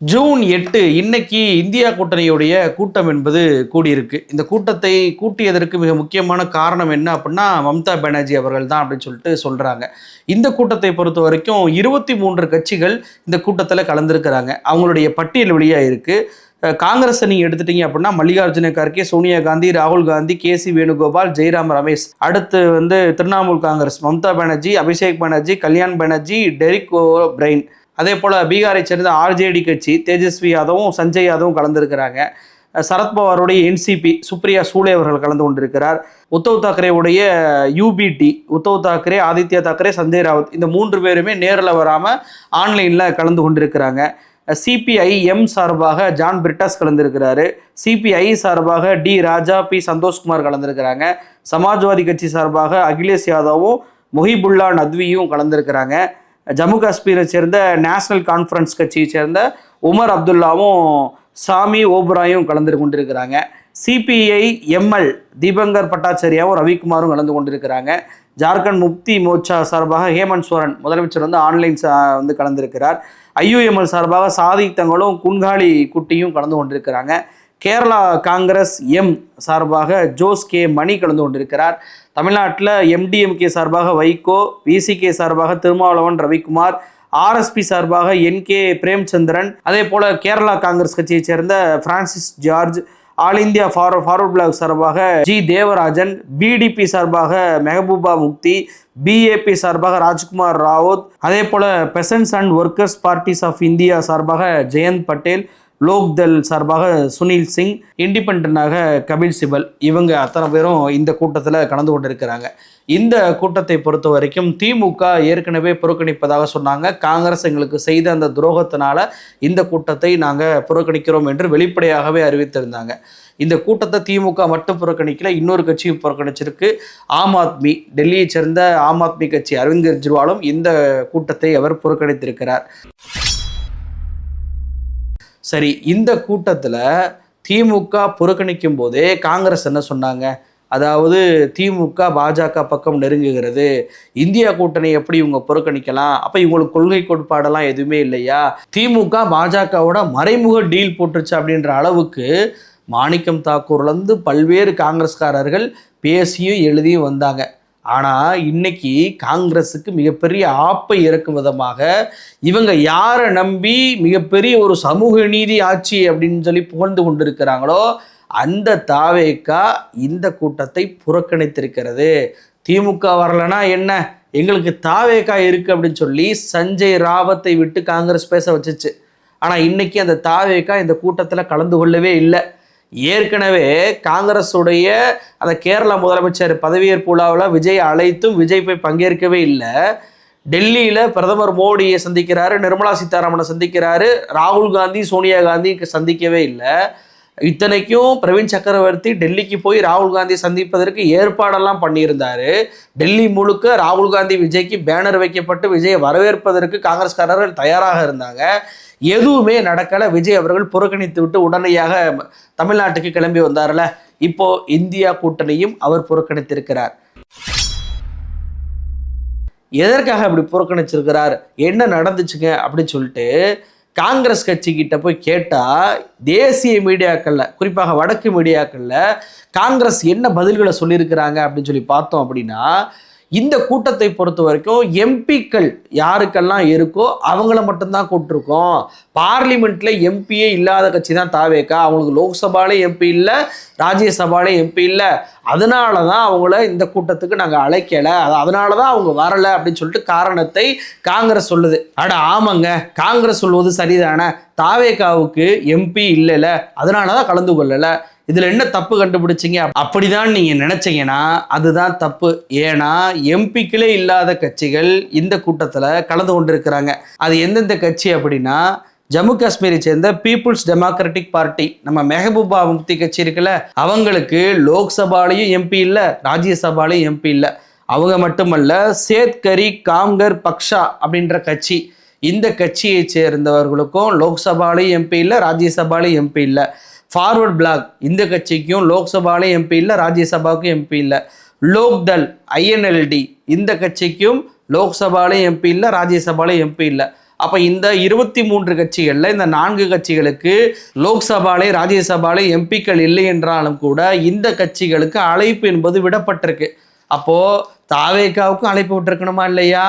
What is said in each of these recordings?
June 8 இன்னைக்கு India கூட்டணியுடைய கூட்டம் என்பது கூடியிருக்கு. இந்த கூட்டத்தை கூட்டியதற்கு மிக முக்கியமான காரணம் என்ன அப்படின்னா, மம்தா பானர்ஜி அவர்கள் தான் அப்படின்னு சொல்லிட்டு சொல்றாங்க. இந்த கூட்டத்தை பொறுத்த வரைக்கும் 23 கட்சிகள் இந்த கூட்டத்தில் கலந்துருக்கிறாங்க. அவங்களுடைய பட்டியல் வெளியா இருக்கு. காங்கிரஸை நீங்க எடுத்துட்டீங்க அப்படின்னா மல்லிகார்ஜுன கார்கே, சோனியா காந்தி, ராகுல் காந்தி, கேசி வேணுகோபால், ஜெய்ராம் ரமேஷ். அடுத்து திரிணாமுல் காங்கிரஸ் மம்தா பானர்ஜி, அபிஷேக் பானர்ஜி, கல்யாண் பானர்ஜி, டெரிக் ஓ'பிரைன். அதே போல் பீகாரை சேர்ந்த ஆர்ஜேடி கட்சி தேஜஸ்வி யாதவும் சஞ்சய் யாதவும் கலந்துருக்கிறாங்க. சரத்பவாருடைய என்சிபி சுப்ரியா சூலே அவர்கள் கலந்து கொண்டிருக்கிறார். உத்தவ் தாக்கரேவுடைய யூபிடி, உத்தவ் தாக்கரே, ஆதித்யா தாக்கரே, சஞ்சய் ராவத், இந்த 3 பேருமே நேரில் வராமல் ஆன்லைனில் கலந்து கொண்டிருக்கிறாங்க. சிபிஐஎம் சார்பாக ஜான் பிரிட்டாஸ் கலந்துருக்கிறாரு. சிபிஐ சார்பாக டி ராஜா, பி சந்தோஷ்குமார் கலந்துருக்கிறாங்க. சமாஜ்வாதி கட்சி சார்பாக அகிலேஷ் யாதவும் முஹிபுல்லா நத்வியும் கலந்துருக்கிறாங்க. ஜம்மு காஷ்மீரை சேர்ந்த நேஷனல் கான்ஃபரன்ஸ் கட்சியை சேர்ந்த உமர் அப்துல்லாவும் சாமி ஓபராயும் கலந்து கொண்டிருக்கிறாங்க. சிபிஐ எம்எல் தீபங்கர் பட்டாச்சாரியாவும் ரவிக்குமாரும் கலந்து கொண்டிருக்கிறாங்க. ஜார்க்கண்ட் முக்தி மோர்ச்சா சார்பாக ஹேமந்த் சோரன் முதலமைச்சர் ஆன்லைன் கலந்திருக்கிறார். ஐயுஎம்எல் சார்பாக சாதிக் தங்களும் குன்காலி குட்டியும் கலந்து கொண்டிருக்கிறாங்க. கேரளா காங்கிரஸ் எம் சார்பாக ஜோஸ் கே மணி கலந்து கொண்டிருக்கிறார். தமிழ்நாட்டில் எம்டிஎம்கே சார்பாக வைகோ, விசிகே சார்பாக திருமாவளவன் ரவிக்குமார், ஆர்எஸ்பி சார்பாக என்கே பிரேம்சந்திரன், அதே போல் கேரளா காங்கிரஸ் கட்சியை சேர்ந்த Francis George, all India forward bloc சார்பாக ஜி தேவராஜன், பிடிபி சார்பாக மெஹபூபா முக்தி, பிஏபி சார்பாக ராஜ்குமார் ராவத், அதே போல் peasants and workers parties of India சார்பாக ஜெயந்த் பட்டேல், லோக்தள் சார்பாக சுனில் சிங், இண்டிபெண்டாக கபில் சிபல், இவங்க அத்தனை பேரும் இந்த கூட்டத்தில் கலந்து கொண்டிருக்கிறாங்க. இந்த கூட்டத்தை பொறுத்த வரைக்கும் திமுக ஏற்கனவே புறக்கணிப்பதாக சொன்னாங்க. காங்கிரஸ் எங்களுக்கு செய்த அந்த துரோகத்தினால இந்த கூட்டத்தை நாங்கள் புறக்கணிக்கிறோம் என்று வெளிப்படையாகவே அறிவித்திருந்தாங்க. இந்த கூட்டத்தை திமுக மட்டும் புறக்கணிக்கல, இன்னொரு கட்சியும் புறக்கணிச்சிருக்கு. ஆம் ஆத்மி, டெல்லியை சேர்ந்த ஆம் ஆத்மி கட்சி அரவிந்த் கெஜ்ரிவாலும் இந்த கூட்டத்தை அவர் புறக்கணித்திருக்கிறார். சரி, இந்த கூட்டத்தில் திமுக புறக்கணிக்கும் போதே காங்கிரஸ் என்ன சொன்னாங்க? அதாவது திமுக பாஜக பக்கம் நெருங்குகிறது, இந்தியா கூட்டணி எப்படி இவங்க புறக்கணிக்கலாம், அப்போ இவங்களுக்கு கொள்கை கோட்பாடெல்லாம் எதுவுமே இல்லையா, திமுக பாஜகவோட மறைமுக டீல் போட்டுருச்சு அப்படின்ற அளவுக்கு மாணிக்கம் தாக்கூர்லேருந்து பல்வேறு காங்கிரஸ்காரர்கள் பேசியும் எழுதியும் வந்தாங்க. ஆனால் இன்னைக்கு காங்கிரஸுக்கு மிகப்பெரிய ஆப்பை இறக்கும் விதமாக இவங்க யாரை நம்பி மிகப்பெரிய ஒரு சமூக நீதி ஆட்சி அப்படின்னு சொல்லி புகழ்ந்து கொண்டிருக்கிறாங்களோ அந்த தாவேகா இந்த கூட்டத்தை புறக்கணித்திருக்கிறது. திமுக வரலனா என்ன, எங்களுக்கு தாவேகா இருக்கு அப்படின்னு சொல்லி சஞ்சய் ராவத்தை விட்டு காங்கிரஸ் பேச வச்சுச்சு. ஆனால் இன்னைக்கு அந்த தாவேகா இந்த கூட்டத்தில் கலந்து கொள்ளவே இல்லை. ஏற்கனவே காங்கிரஸுடைய அந்த கேரளா முதலமைச்சர் பதவியேற்பு விழாவில் விஜய் அழைத்தும் விஜய் போய் பங்கேற்கவே இல்லை. டெல்லியில் பிரதமர் மோடியை சந்திக்கிறாரு, நிர்மலா சீதாராமனை சந்திக்கிறாரு, ராகுல் காந்தி, சோனியா காந்தி சந்திக்கவே இல்லை. இத்தனைக்கும் பிரவீன் சக்கரவர்த்தி டெல்லிக்கு போய் ராகுல் காந்தி சந்திப்பதற்கு ஏற்பாடெல்லாம் பண்ணியிருந்தாரு. டெல்லி முழுக்க ராகுல் காந்தி விஜய்க்கு பேனர் வைக்கப்பட்டு விஜயை வரவேற்பதற்கு காங்கிரஸ்காரர்கள் தயாராக இருந்தாங்க. எதுவுமே நடக்கலை. விஜய் அவர்கள் புறக்கணித்து விட்டு உடனடியாக தமிழ்நாட்டுக்கு கிளம்பி வந்தார்ல. இப்போ இந்தியா கூட்டணியும் அவர் புறக்கணித்திருக்கிறார். எதற்காக அப்படி புறக்கணிச்சிருக்கிறார், என்ன நடந்துச்சுங்க அப்படின்னு சொல்லிட்டு காங்கிரஸ் கட்சி கிட்ட போய் கேட்டால் தேசிய மீடியாக்களில், குறிப்பாக வடக்கு மீடியாக்களில் காங்கிரஸ் என்ன பதில்களை சொல்லியிருக்கிறாங்க அப்படின்னு சொல்லி பார்த்தோம் அப்படின்னா, இந்த கூட்டத்தை பொறுத்த வரைக்கும் எம்பிக்கள் யாருக்கெல்லாம் இருக்கோ அவங்கள மட்டும்தான் கூப்பிட்டுருக்கோம். பார்லிமெண்ட்ல எம்பியே இல்லாத கட்சி தான் தாவேகா. அவங்களுக்கு லோக்சபாலே எம்பி இல்லை, ராஜ்யசபாலே எம்பி இல்லை. அதனால தான் அவங்கள இந்த கூட்டத்துக்கு நாங்கள் அழைக்கலை, அதனால தான் அவங்க வரலை அப்படின்னு சொல்லிட்டு காரணத்தை காங்கிரஸ் சொல்லுது. அட ஆமாங்க, காங்கிரஸ் சொல்வது சரிதானே, தாவேகாவுக்கு எம்பி இல்லைல்ல, அதனால தான் கலந்து கொள்ளலை, இதில் என்ன தப்பு கண்டுபிடிச்சிங்க அப்படிதான் நீங்கள் நினச்சிங்கன்னா அதுதான் தப்பு. ஏன்னா எம்பிக்களே இல்லாத கட்சிகள் இந்த கூட்டத்தில் கலந்து கொண்டிருக்கிறாங்க. அது எந்தெந்த கட்சி அப்படின்னா, ஜம்மு காஷ்மீரை சேர்ந்த பீப்புள்ஸ் டெமோக்ராட்டிக் பார்ட்டி, நம்ம மெஹபூபா முக்தி கட்சி இருக்குல்ல, அவங்களுக்கு லோக்சபாலையும் எம்பி இல்லை, ராஜ்யசபாலையும் எம்பி இல்லை. அவங்க மட்டுமல்ல, சேத்கரி காம்கர் பக்ஷா அப்படின்ற கட்சி, இந்த கட்சியை சேர்ந்தவர்களுக்கும் லோக்சபாலையும் எம்பி இல்லை, ராஜ்யசபாலையும் எம்பி இல்லை. ஃபார்வர்ட் பிளாக், இந்த கட்சிக்கும் லோக்சபாலே எம்பி இல்லை, ராஜ்யசபாவுக்கும் எம்பி இல்லை. லோக்தள் INLD, இந்த கட்சிக்கும் லோக்சபாலே எம்பி இல்லை, ராஜ்யசபாலே எம்பி இல்லை. அப்போ இந்த 23 கட்சிகளில் இந்த 4 கட்சிகளுக்கு லோக்சபாலே ராஜ்யசபாலே எம்பிக்கள் இல்லை என்றாலும் கூட இந்த கட்சிகளுக்கு அழைப்பு என்பது விடப்பட்டிருக்கு. அப்போது தாவேகாவுக்கும் அழைப்பு விட்டுருக்கணுமா இல்லையா?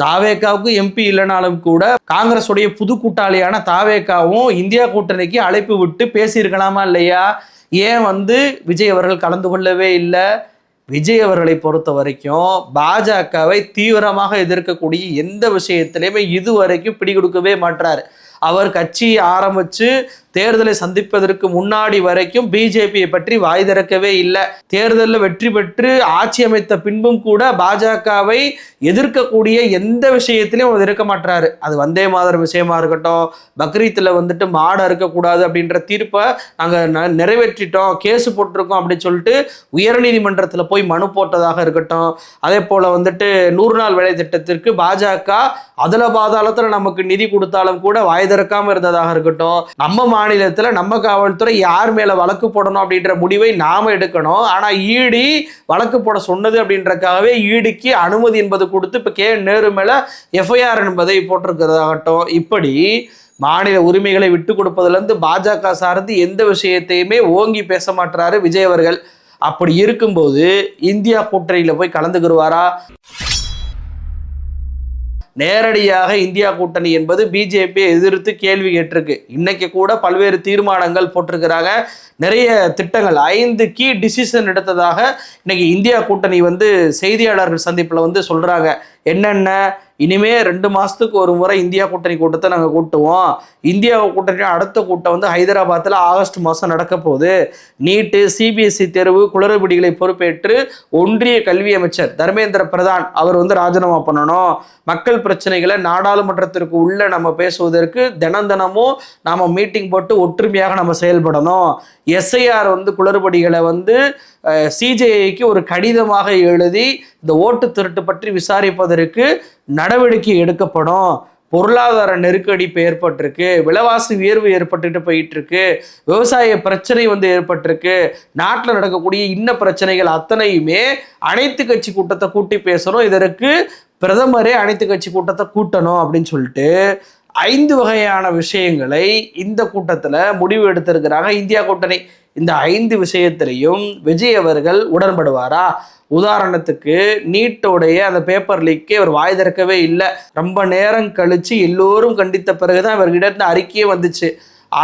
தாவேகாவுக்கு எம்பி இல்லைனாலும் கூட காங்கிரஸுடைய புது கூட்டாளியான தாவேகாவும் இந்தியா கூட்டணிக்கு அழைப்பு விட்டு பேசியிருக்கலாமா இல்லையா? ஏன் விஜய் அவர்கள் கலந்து கொள்ளவே இல்லை? விஜய் அவர்களை பொறுத்த வரைக்கும் பாஜகவை தீவிரமாக எதிர்க்கக்கூடிய எந்த விஷயத்திலையுமே இதுவரைக்கும் பிடி கொடுக்கவே மாட்டார். அவர் கட்சி ஆரம்பித்து தேர்தலை சந்திப்பதற்கு முன்னாடி வரைக்கும் பிஜேபியை பற்றி வாய் திறக்கவே இல்லை. தேர்தலில் வெற்றி பெற்று ஆட்சி அமைத்த பின்பும் கூட பாஜகவை எதிர்க்கக்கூடிய எந்த விஷயத்திலையும் அவர் இருக்க மாட்டாரு. அது வந்தே மாதர் விஷயமா இருக்கட்டும், பக்ரீத்தில் மாடு அறுக்கக்கூடாது அப்படின்ற தீர்ப்பை நாங்கள் நிறைவேற்றிட்டோம், கேஸ் போட்டிருக்கோம் அப்படின்னு சொல்லிட்டு உயர்நீதிமன்றத்தில் போய் மனு போட்டதாக இருக்கட்டும், அதே போல் 100 நாள் வேலை திட்டத்திற்கு பாஜக அதில் பாதாளத்தில் நமக்கு நிதி கொடுத்தாலும் கூட வாய் திறக்காமல் இருந்ததாக இருக்கட்டும், நம்ம மாநிலத்தில் நம்ம காவல்துறை யார் மேல வழக்கு போடணும் அப்படின்ற முடிவை நாம எடுக்கணும். ஆனா ஈடி வழக்கு போட சொன்னது அப்படின்றக்காகவே ஈடிக்கு அனுமதி என்பது கொடுத்து இப்ப நேரு மேல எஃப்ஐஆர் என்பதை போட்டிருக்கிறதாகட்டும், இப்படி மாநில உரிமைகளை விட்டு கொடுப்பதிலிருந்து பாஜக சார்ந்து எந்த விஷயத்தையுமே ஓங்கி பேச மாட்டாரு விஜய் அவர்கள். அப்படி இருக்கும்போது இந்தியா கூட்டணியில போய் கலந்துக்கிடுவாரா? நேரடியாக இந்தியா கூட்டணி என்பது பிஜேபியை எதிர்த்து கேள்வி கேட்டிருக்கு. இன்னைக்கு கூட பல்வேறு தீர்மானங்கள் போட்டிருக்கிறாங்க, நிறைய திட்டங்கள் 5 கீ டிசிஷன் எடுத்ததாக இன்னைக்கு இந்தியா கூட்டணி செய்தியாளர்கள் சந்திப்பில் சொல்றாங்க. என்னென்ன, இனிமே 2 மாதத்துக்கு ஒரு முறை இந்தியா கூட்டணி கூட்டத்தை நாங்கள் கூட்டுவோம். இந்தியா கூட்டணி அடுத்த கூட்டம் ஹைதராபாத்தில் ஆகஸ்ட் மாதம் நடக்க போகுது. நீட்டு சிபிஎஸ்இ தேர்வு குளறுபடிகளை பொறுப்பேற்று ஒன்றிய கல்வி அமைச்சர் தர்மேந்திர பிரதான் அவர் ராஜினாமா பண்ணணும். மக்கள் பிரச்சனைகளை நாடாளுமன்றத்திற்கு உள்ள நம்ம பேசுவதற்கு தினமும் நாம மீட்டிங் போட்டு ஒற்றுமையாக நம்ம செயல்படணும். எஸ்ஐஆர் குளறுபடிகளை சிஜேஐக்கு ஒரு கடிதமாக எழுதி இந்த ஓட்டு திருட்டு பற்றி விசாரிப்பதற்கு நடவடிக்கை எடுக்கப்படும். பொருளாதார நெருக்கடி இப்போ ஏற்பட்டிருக்கு, விலைவாசி உயர்வு ஏற்பட்டுட்டு போயிட்டு இருக்கு, விவசாய பிரச்சனை ஏற்பட்டிருக்கு, நாட்டில் நடக்கக்கூடிய இன்ன பிரச்சனைகள் அத்தனையுமே அனைத்து கட்சி கூட்டத்தை கூட்டி பேசணும். இதற்கு பிரதமரே அனைத்து கட்சி கூட்டத்தை கூட்டணும் அப்படின்னு சொல்லிட்டு 5 வகையான விஷயங்களை இந்த கூட்டத்தில் முடிவு எடுத்திருக்கிறாங்க இந்தியா கூட்டணி. இந்த 5 விஷயத்திலையும் விஜய் அவர்கள் உடன்படுவாரா? உதாரணத்துக்கு நீட்டோடைய அந்த பேப்பர் லீக்கே அவர் வாய் திறக்கவே இல்லை. ரொம்ப நேரம் கழிச்சு எல்லோரும் கண்டித்த பிறகுதான் இவர்கிட்ட அறிக்கையே வந்துச்சு.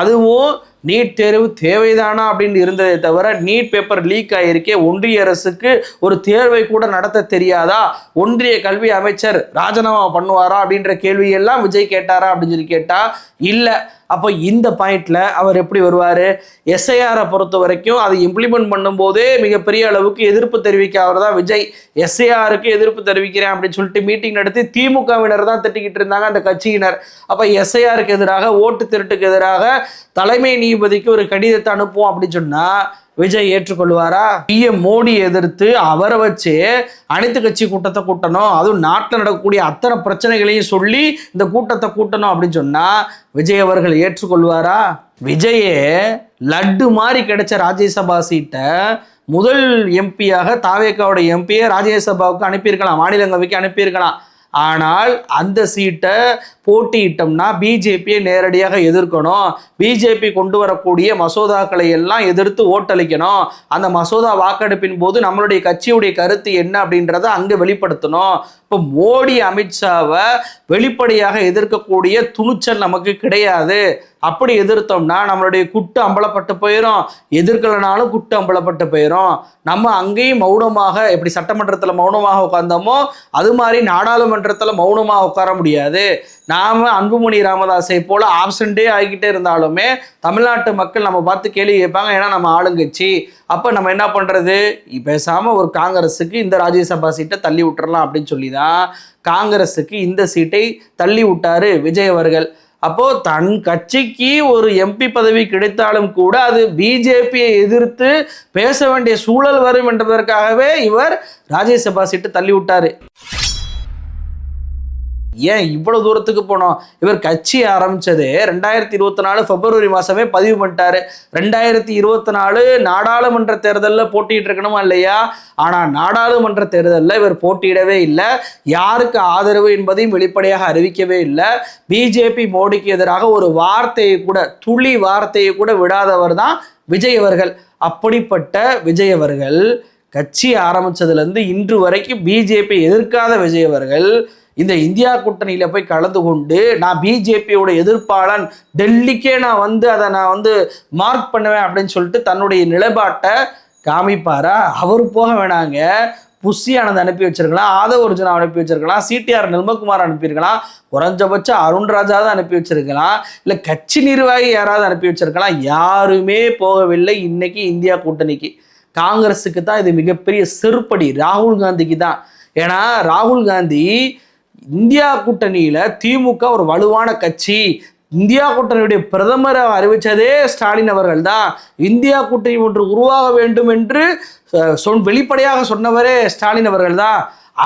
அதுவும் நீட் தேர்வு தேவைதானா அப்படின்னு இருந்ததை தவிர நீட் பேப்பர் லீக் ஆகியிருக்கே, ஒன்றிய அரசுக்கு ஒரு தேர்வை கூட நடத்த தெரியாதா, ஒன்றிய கல்வி அமைச்சர் ராஜினாமா பண்ணுவாரா அப்படின்ற கேள்வியெல்லாம் விஜய் கேட்டாரா அப்படின்னு சொல்லி கேட்டா இல்லை. அப்போ இந்த பாயிண்ட்ல அவர் எப்படி வருவார்? எஸ்ஐஆரை பொறுத்த வரைக்கும் அதை இம்ப்ளிமெண்ட் பண்ணும்போதே மிகப்பெரிய அளவுக்கு எதிர்ப்பு தெரிவிக்க அவர் தான் விஜய். எஸ்ஐஆருக்கு எதிர்ப்பு தெரிவிக்கிறேன் அப்படின்னு சொல்லிட்டு மீட்டிங் நடத்தி திமுகவினர் தான் திட்டிக்கிட்டு இருந்தாங்க அந்த கட்சியினர். அப்போ எஸ்ஐஆருக்கு எதிராக, ஓட்டு திருட்டுக்கு எதிராக தலைமை நீதிபதிக்கு ஒரு கடிதத்தை அனுப்புவோம் அப்படின்னு சொன்னா விஜய் ஏற்றுக்கொள்வாரா? பிஎம் மோடி எதிர்த்து அவரை வச்சு அனைத்து கட்சி கூட்டத்தை கூட்டணும், அதுவும் நாட்டில் நடக்கக்கூடிய அத்தனை பிரச்சனைகளையும் சொல்லி இந்த கூட்டத்தை கூட்டணும் அப்படின்னு சொன்னா விஜய் அவர்கள் ஏற்றுக்கொள்வாரா? விஜயே லட்டு மாதிரி கிடைச்ச ராஜ்யசபா சீட்டை முதல் எம்பியாக தாவேகாவோட எம்பியை ராஜ்யசபாவுக்கு அனுப்பியிருக்கலாம், மாநிலங்களவைக்கு அனுப்பியிருக்கலாம். ஆனால் அந்த சீட்டை போட்டியிட்டோம்னா பிஜேபியை நேரடியாக எதிர்க்கணும், பிஜேபி கொண்டு வரக்கூடிய மசோதாக்களை எல்லாம் எதிர்த்து ஓட்டளிக்கணும், அந்த மசோதா வாக்கெடுப்பின் போது நம்மளுடைய கட்சியுடைய கருத்து என்ன அப்படின்றத அங்கே வெளிப்படுத்தணும். இப்போ மோடி அமித்ஷாவை வெளிப்படையாக எதிர்க்கக்கூடிய துணிச்சல் நமக்கு கிடையாது. அப்படி எதிர்த்தோம்னா நம்மளுடைய குட்டு அம்பலப்பட்டு போயிடும், எதிர்க்கலனாலும் குட்டு அம்பலப்பட்டு போயிடும். நம்ம அங்கேயும் மௌனமாக, எப்படி சட்டமன்றத்தில் மௌனமாக உட்கார்ந்தோமோ அது மாதிரி நாடாளுமன்றத்தில் மௌனமாக உட்கார முடியாது. நாம் அன்புமணி ராமதாஸை போல ஆப்சண்டே ஆகிக்கிட்டே இருந்தாலுமே தமிழ்நாட்டு மக்கள் நம்ம பார்த்து கேள்வி கேட்பாங்க, ஏன்னா நம்ம ஆளுங்கட்சி. அப்போ நம்ம என்ன பண்ணுறது? பேசாமல் ஒரு காங்கிரஸுக்கு இந்த ராஜ்யசபா சீட்டை தள்ளி விட்டுறலாம் அப்படின்னு சொல்லி தான் காங்கிரஸுக்கு இந்த சீட்டை தள்ளி விட்டாரு விஜய் அவர்கள். அப்போ தன் கட்சிக்கு ஒரு எம்பி பதவி கிடைத்தாலும் கூட அது பிஜேபியை எதிர்த்து பேச வேண்டிய சூழல் வரும் என்பதற்காகவே இவர் ராஜ்யசபா சீட்டு தள்ளி விட்டாரு. ஏன் இவ்வளவு தூரத்துக்கு போனோம்? இவர் கட்சி ஆரம்பிச்சது 2024 பிப்ரவரி மாசமே பதிவு பண்ணிட்டாரு. 2024 நாடாளுமன்ற தேர்தலில் போட்டிட்டு இருக்கணுமா இல்லையா? ஆனா நாடாளுமன்ற தேர்தலில் இவர் போட்டியிடவே இல்லை. யாருக்கு ஆதரவு என்பதையும் வெளிப்படையாக அறிவிக்கவே இல்லை. பிஜேபி மோடிக்கு எதிராக ஒரு வார்த்தையை கூட, துளி வார்த்தையை கூட விடாதவர் தான் விஜய் அவர்கள். அப்படிப்பட்ட விஜய் அவர்கள் கட்சி ஆரம்பிச்சதுலேருந்து இன்று வரைக்கும் பிஜேபி எதிர்க்காத விஜய் அவர்கள் இந்த இந்தியா கூட்டணியில போய் கலந்து கொண்டு, நான் பிஜேபியோட எதிர்ப்பாளன், டெல்லிக்கே நான் வந்து மார்க் பண்ணுவேன் அப்படின்னு சொல்லிட்டு தன்னுடைய நிலைப்பாட்டை காமிப்பாரா? அவர் போக வேணாங்க, புஷி ஆனந்த் அனுப்பி வச்சிருக்கலாம், ஆதவ அர்ஜுனா அனுப்பி வச்சிருக்கலாம், சிடிஆர் நிர்மல்குமார் அனுப்பியிருக்கலாம், குறைஞ்சபட்சம் அருண்ராஜா தான் அனுப்பி வச்சிருக்கலாம், இல்லை கட்சி நிர்வாகி யாராவது அனுப்பி வச்சிருக்கலாம். யாருமே போகவில்லை இன்னைக்கு இந்தியா கூட்டணிக்கு. காங்கிரஸுக்கு தான் இது மிகப்பெரிய செருப்படி, ராகுல் காந்திக்கு தான். ஏன்னா ராகுல் காந்தி இந்தியா கூட்டணியில திமுக ஒரு வலுவான கட்சி, இந்தியா கூட்டணியுடைய பிரதமரை அறிவிச்சதே ஸ்டாலின் அவர்கள் தான். இந்தியா கூட்டணி ஒன்று உருவாக வேண்டும் என்று வெளிப்படையாக சொன்னவரே ஸ்டாலின் அவர்கள் தான்.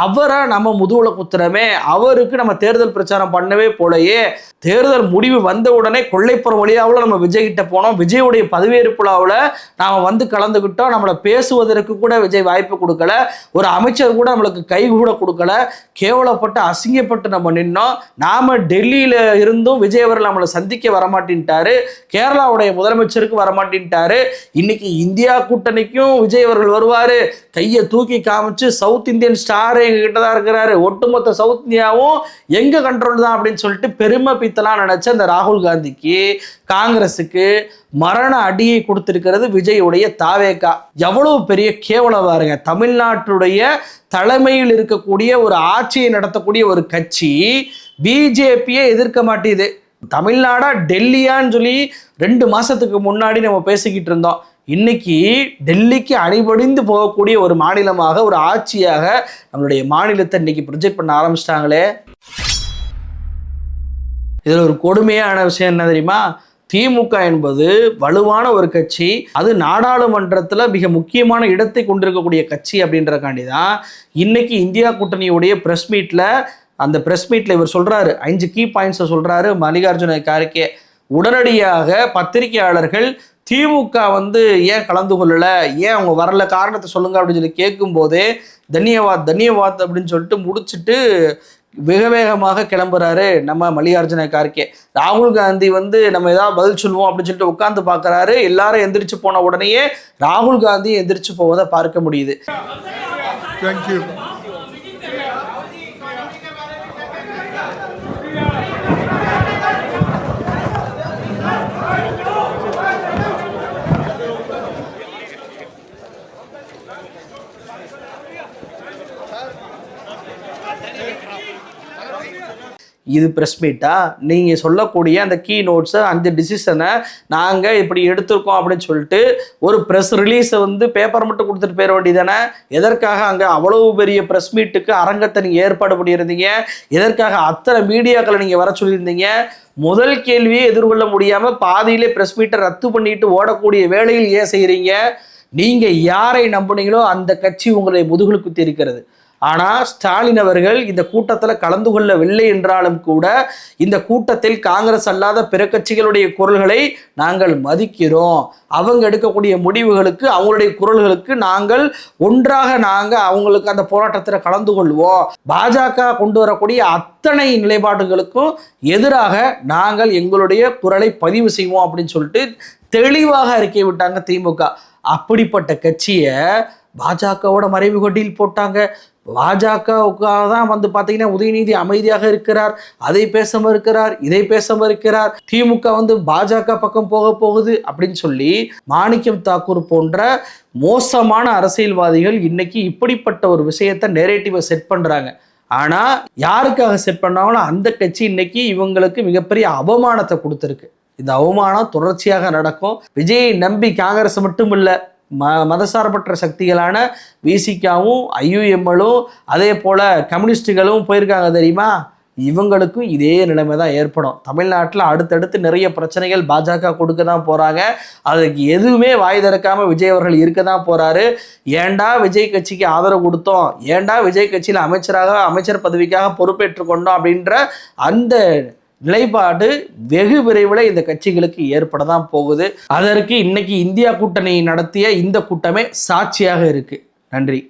அவரை நம்ம முதுகுல குத்துறமே, அவருக்கு நம்ம தேர்தல் பிரச்சாரம் பண்ணவே போலையே. தேர்தல் முடிவு வந்த உடனே கொள்ளைப்புறம் வழியாவில் நம்ம விஜய் கிட்ட போனோம். விஜயுடைய பதவியேற்பு விழாவில் நாம் வந்து கலந்துக்கிட்டோம். நம்மளை பேசுவதற்கு கூட விஜய் வாய்ப்பு கொடுக்கல. ஒரு அமைச்சர் கூட நம்மளுக்கு கை கூட கொடுக்கல. கேவலப்பட்டு அசிங்கப்பட்டு நம்ம நின்னோம். நாம டெல்லியில இருந்தும் விஜய் அவர்கள் நம்மளை சந்திக்க வரமாட்டேன்ட்டாரு. கேரளாவுடைய முதலமைச்சருக்கு வரமாட்டேன்ட்டாரு. இன்னைக்கு இந்தியா கூட்டணிக்கும் விஜய் அவர்கள் வருவாரு, கையை தூக்கி காமிச்சு சவுத் இந்தியன் ஸ்டார் எங்க கிட்ட தான் இருக்கிறாரு, ஒட்டுமொத்த சவுத் இந்தியாவும் எங்க கண்ட்ரோல் தான் அப்படின்னு சொல்லிட்டு பெருமை பீத்தலாம் நினைச்ச இந்த ராகுல் காந்திக்கு, காங்கிரஸுக்கு மரண அடியை கொடுத்திருக்கிறது விஜயுடைய தாவேகா. எவ்வளவு பெரிய கேவலம் பாருங்க. தமிழ்நாட்டுடைய தலைமையில் இருக்கக்கூடிய ஒரு ஆட்சியை நடத்தக்கூடிய ஒரு கட்சி பிஜேபியை எதிர்க்க மாட்டேது. தமிழ்நாடா டெல்லியான்னு சொல்லி 2 மாசத்துக்கு முன்னாடி நம்ம பேசிக்கிட்டு இருந்தோம். இன்னைக்கு டெல்லிக்கு அணிபடிந்து போகக்கூடிய ஒரு மாநிலமாக, ஒரு ஆட்சியாக நம்மளுடைய மாநிலத்தை இன்னைக்கு ப்ரொஜெக்ட் பண்ண ஆரம்பிச்சிட்டாங்களே. இதுல ஒரு கொடுமையான விஷயம் என்ன தெரியுமா? திமுக என்பது வலுவான ஒரு கட்சி, அது நாடாளுமன்றத்தில் மிக முக்கியமான இடத்தை கொண்டிருக்கக்கூடிய கட்சி அப்படின்றக்காண்டி தான் இன்னைக்கு இந்தியா கூட்டணியுடைய பிரஸ் மீட்ல, அந்த பிரஸ் மீட்ல இவர் சொல்றாரு, 5 கீ பாயிண்ட்ஸை சொல்றாரு மல்லிகார்ஜுன கார்கே. உடனடியாக பத்திரிகையாளர்கள் திமுக வந்து ஏன் கலந்து கொள்ளல, ஏன் அவங்க வரல, காரணத்தை சொல்லுங்க அப்படின்னு சொல்லி கேட்கும் போதே தன்யவாத் அப்படின்னு சொல்லிட்டு முடிச்சுட்டு வேக வேகமாக கிளம்புறாரு நம்ம மல்லிகார்ஜுன கார்கே. ராகுல் காந்தி வந்து நம்ம ஏதாவது பதில் சொல்லுவோம் அப்படின்னு சொல்லிட்டு உட்கார்ந்து பார்க்கறாரு. எல்லாரும் எந்திரிச்சு போன உடனேயே ராகுல் காந்தி எந்திரிச்சு போவதை பார்க்க முடியுது. தேங்க்யூ. இது ப்ரெஸ் மீட்டா? நீங்கள் சொல்லக்கூடிய அந்த கீ நோட்ஸை, அந்த டிசிஷனை நாங்கள் இப்படி எடுத்திருக்கோம் அப்படின்னு சொல்லிட்டு ஒரு ப்ரெஸ் ரிலீஸை வந்து பேப்பர் மட்டும் கொடுத்துட்டு போயிட வேண்டியதானே? எதற்காக அங்கே அவ்வளவு பெரிய ப்ரெஸ் மீட்டுக்கு அரங்கத்தை நீங்கள் ஏற்பாடு பண்ணியிருந்தீங்க? எதற்காக அத்தனை மீடியாக்களை நீங்கள் வர சொல்லியிருந்தீங்க? முதல் கேள்வியை எதிர்கொள்ள முடியாமல் பாதியிலே ப்ரெஸ் மீட்டை ரத்து பண்ணிட்டு ஓடக்கூடிய வேலையில் ஏன் செய்கிறீங்க? நீங்கள் யாரை நம்புனீங்களோ அந்த கட்சி உங்களை முதுகுல குத்தி இருக்கிறது. ஆனால் ஸ்டாலின் அவர்கள் இந்த கூட்டத்தில் கலந்து கொள்ளவில்லை என்றாலும் கூட இந்த கூட்டத்தில் காங்கிரஸ் அல்லாத பிற கட்சிகளுடைய குரல்களை நாங்கள் மதிக்கிறோம். அவங்க எடுக்கக்கூடிய முடிவுகளுக்கு, அவங்களுடைய குரல்களுக்கு நாங்கள் ஒன்றாக அவங்களுக்கு அந்த போராட்டத்தில் கலந்து கொள்வோம். பாஜக கொண்டு வரக்கூடிய அத்தனை நிலைப்பாடுகளுக்கும் எதிராக நாங்கள் எங்களுடைய குரலை பதிவு செய்வோம் அப்படின்னு சொல்லிட்டு தெளிவாக அறிக்கை விட்டாங்க திமுக. அப்படிப்பட்ட கட்சியை பாஜகவோட மறைவு கொட்டியில் போட்டாங்க. பாஜக தான் வந்து பார்த்தீங்கன்னா உதயநிதி அமைதியாக இருக்கிறார், அதை பேசாம இருக்கிறார், இதை பேசாம இருக்கிறார், திமுக வந்து பாஜக பக்கம் போக போகுது அப்படின்னு சொல்லி மாணிக்கம் தாக்கூர் போன்ற மோசமான அரசியல்வாதிகள் இன்னைக்கு இப்படிப்பட்ட ஒரு விஷயத்தை நெரேட்டிவை செட் பண்றாங்க. ஆனா யாருக்காக செட் பண்ணாங்களோ அந்த கட்சி இன்னைக்கு இவங்களுக்கு மிகப்பெரிய அவமானத்தை கொடுத்துருக்கு. இந்த அவமானம் தொடர்ச்சியாக நடக்கும். விஜயை நம்பி காங்கிரஸ் மட்டும் இல்லை, மதசார்பற்ற சக்திகளான விசிகாவும் ஐயுஎம்எலும் அதே போல கம்யூனிஸ்டுகளும் போயிருக்காங்க தெரியுமா? இவங்களுக்கும் இதே நிலைமை தான் ஏற்படும். தமிழ்நாட்டில் அடுத்தடுத்து நிறைய பிரச்சனைகள் பாஜக கொடுக்க தான் போகிறாங்க. அதுக்கு எதுவுமே வாய் திறக்காம விஜய் அவர்கள் இருக்க தான் போகிறாரு. ஏண்டா விஜய் கட்சிக்கு ஆதரவு கொடுத்தோம், ஏண்டா விஜய் கட்சியில் அமைச்சர் பதவிக்காக பொறுப்பேற்றுக் கொண்டோம் அப்படின்ற அந்த நிலைப்பாடு வெகு விரைவில் இந்த கட்சிகளுக்கு ஏற்பட தான் போகுது. அதற்கு இன்னைக்கு இந்தியா கூட்டணி நடத்திய இந்த கூட்டமே சாட்சியாக இருக்கு. நன்றி.